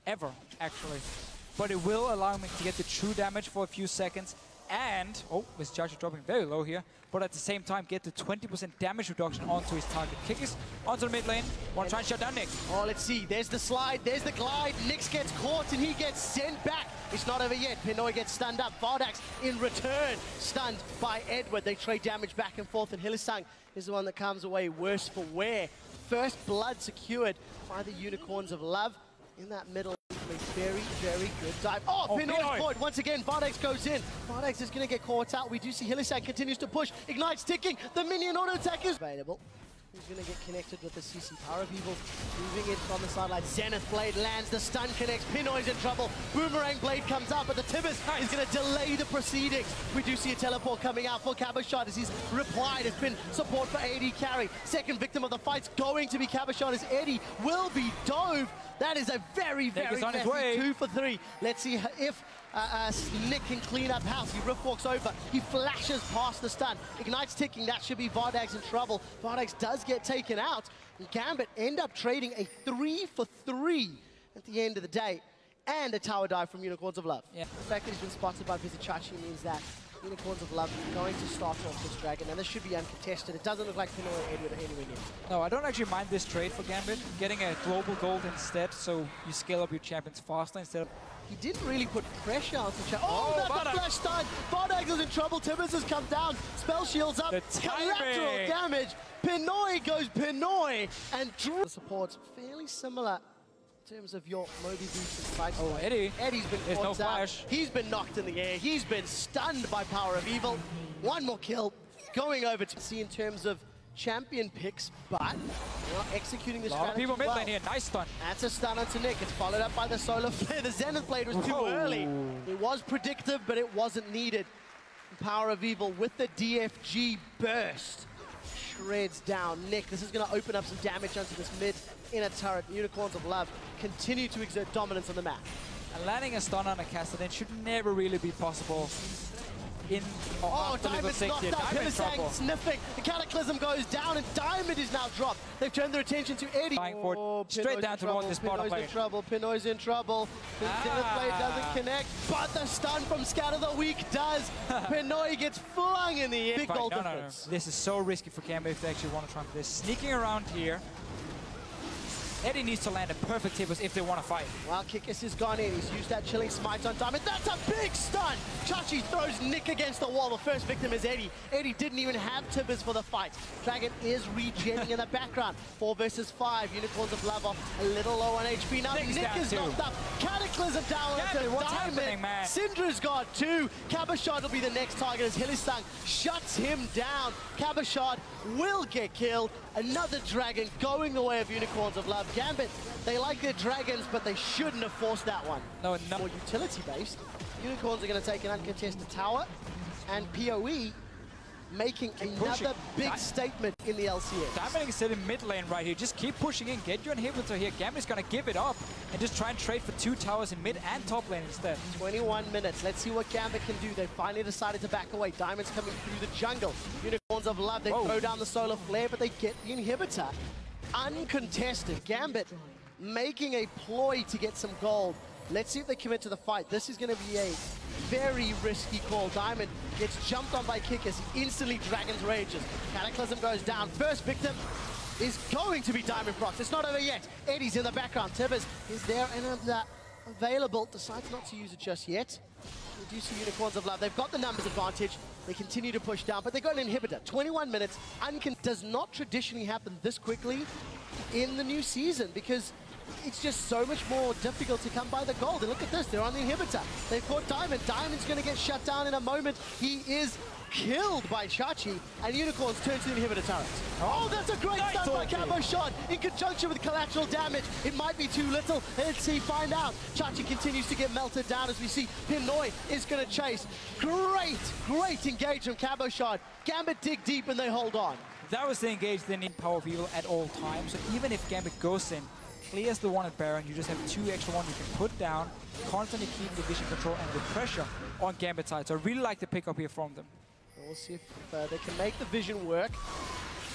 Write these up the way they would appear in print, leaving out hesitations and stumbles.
ever, actually. But it will allow me to get the true damage for a few seconds. And, Vizicsacsi dropping very low here, but at the same time get the 20% damage reduction onto his target. Kikis onto the mid lane, want to try and shut down Nyx. Oh, let's see, there's the slide, there's the glide, Nyx gets caught and he gets sent back. It's not over yet, Pinoy gets stunned up, Vardags in return, stunned by Edward. They trade damage back and forth, and Hylissang is the one that comes away worse for wear. First blood secured by the Unicorns of Love in that middle. A very, very good dive. Oh, Pinoy caught once again. Vardags goes in. Vardags is going to get caught out. We do see Hylissang continues to push. Ignite's ticking. The minion auto attack is available. He's going to get connected with the CC PowerOfEvil. Moving in from the sideline. Zenith Blade lands. The stun connects. Pinoy's in trouble. Boomerang Blade comes out, but the Tibbers is going to delay the proceedings. We do see a teleport coming out for Cabochard as he's replied. It's been support for AD carry. Second victim of the fight's going to be Cabochard as Eddie will be dove. That is a very, very messy 2 for 3. Let's see if Nick can clean up house. He rift walks over. He flashes past the stun. Ignite's ticking. That should be Vardags in trouble. Vardags does get taken out. And Gambit end up trading a 3 for 3 at the end of the day. And a tower dive from Unicorns of Love. Yeah. The fact that he's been spotted by Vizicsacsi means that Unicorns of Love are going to start off this dragon, and this should be uncontested. It doesn't look like Pinoy or Edward are anywhere near. No, I don't actually mind this trade for Gambit. Getting a global gold instead, so you scale up your champions faster instead of... He didn't really put pressure on the chat. Oh, that's a flash stun! Vardags is in trouble. Tibbers has come down. Spell shields up. The collateral damage. Pinoy goes Pinoy, and the support's fairly similar in terms of your Moby boots and spikes. Oh, Eddie's been caught no out. flash. He's been knocked in the air. He's been stunned by PowerOfEvil. One more kill. Going over to see in terms of champion picks, but not executing the strategy. A lot of people mid lane here. Nice stun. That's a stun onto Nick. It's followed up by the solar flare. The Zenith Blade was too early. It was predictive, but it wasn't needed. PowerOfEvil with the DFG burst shreds down Nick. This is going to open up some damage onto this mid inner turret. Unicorns of Love continue to exert dominance on the map. And landing a stun on a Kassadin should never really be possible. Diamond's knocked out. Hylissang sniffing. The Cataclysm goes down, and Diamond is now dropped. They've turned their attention to Eddie. Straight down towards this bottom lane. Pinoy's in trouble. The Zenith Blade doesn't connect, but the stun from Scatter the Weak does. Pinoy gets flung in the air. Big goal difference. This is so risky for Gambit if they actually want to try this. Sneaking around here. Eddie needs to land a perfect Tibbers if they want to fight. Well, Kikis has gone in. He's used that chilling smite on Diamond. That's a big stun! Chachi throws Nick against the wall. The first victim is Eddie. Eddie didn't even have Tibbers for the fight. Dragon is regenning in the background. 4 versus 5. Unicorns of Love off a little low on HP. Now Nick is knocked up. Cataclysm down onto Diamond. Syndra's got 2. Cabochard will be the next target as Hylissang shuts him down. Cabochard will get killed. Another dragon going the way of Unicorns of Love. Gambit, they like their dragons, but they shouldn't have forced that one. No. More utility-based. Unicorns are going to take an uncontested tower, and PoE making another big statement in the LCS. Diamond is sitting mid lane right here. Just keep pushing in. Get your inhibitor here. Gambit's going to give it up and just try and trade for 2 towers in mid and top lane instead. 21 minutes. Let's see what Gambit can do. They finally decided to back away. Diamond's coming through the jungle. Unicorns of Love, they throw down the solar flare, but they get the inhibitor. Uncontested. Gambit making a ploy to get some gold. Let's see if they commit to the fight. This is going to be a very risky call. Diamond gets jumped on by Kikis. He instantly Dragon's Rages. Cataclysm goes down. First victim is going to be Diamond Prox. It's not over yet. Eddie's in the background. Tibbers is there and available. Decides not to use it just yet. We do see Unicorns of Love. They've got the numbers advantage. They continue to push down, but they got an inhibitor. 21 minutes. Does not traditionally happen this quickly in the new season because it's just so much more difficult to come by the gold. And look at this, they're on the inhibitor. They've caught Diamond. Diamond's going to get shut down in a moment. He is killed by Chachi, and Unicorns turn to the inhibitor turret. Oh, that's a great stun by Cabochard in conjunction with collateral damage. It might be too little. Let's see, find out. Chachi continues to get melted down as we see Pinoy is going to chase. Great engage from Cabochard. Gambit dig deep and they hold on. That was the engage they need PowerOfEvil at all times. So even if Gambit goes in, clears the one at Baron, you just have 2 extra ones you can put down, constantly keep the vision control and the pressure on Gambit side. So I really like the pickup here from them. We'll see if they can make the vision work.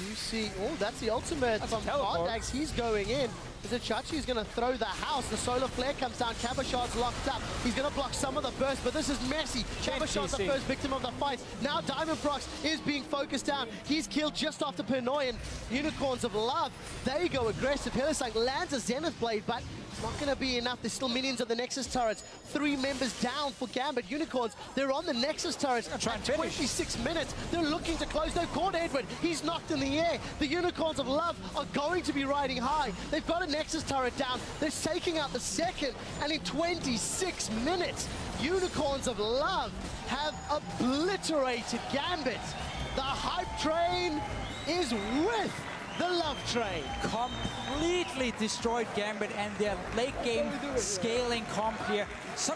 You see, oh, that's the ultimate from Vardags. He's going in. Vizicsacsi is going to throw the house. The solar flare comes down. Cabochard's locked up. He's going to block some of the burst, but this is messy. Cabochard's the first victim of the fight. Now Diamond Prox is being focused down. He's killed just after Pinoy, and Unicorns of Love, they go aggressive. Hylissang lands a Zenith Blade, but it's not going to be enough. There's still minions on the Nexus turrets. 3 members down for Gambit. Unicorns, they're on the Nexus turrets. At 26 minutes, they're looking to close. They've caught Edward. He's knocked in the air. The Unicorns of Love are going to be riding high. They've got a Nexus turret down. They're taking out the second. And in 26 minutes, Unicorns of Love have obliterated Gambit. The hype train is with the love train. Completely destroyed Gambit and their late game scaling comp here. Such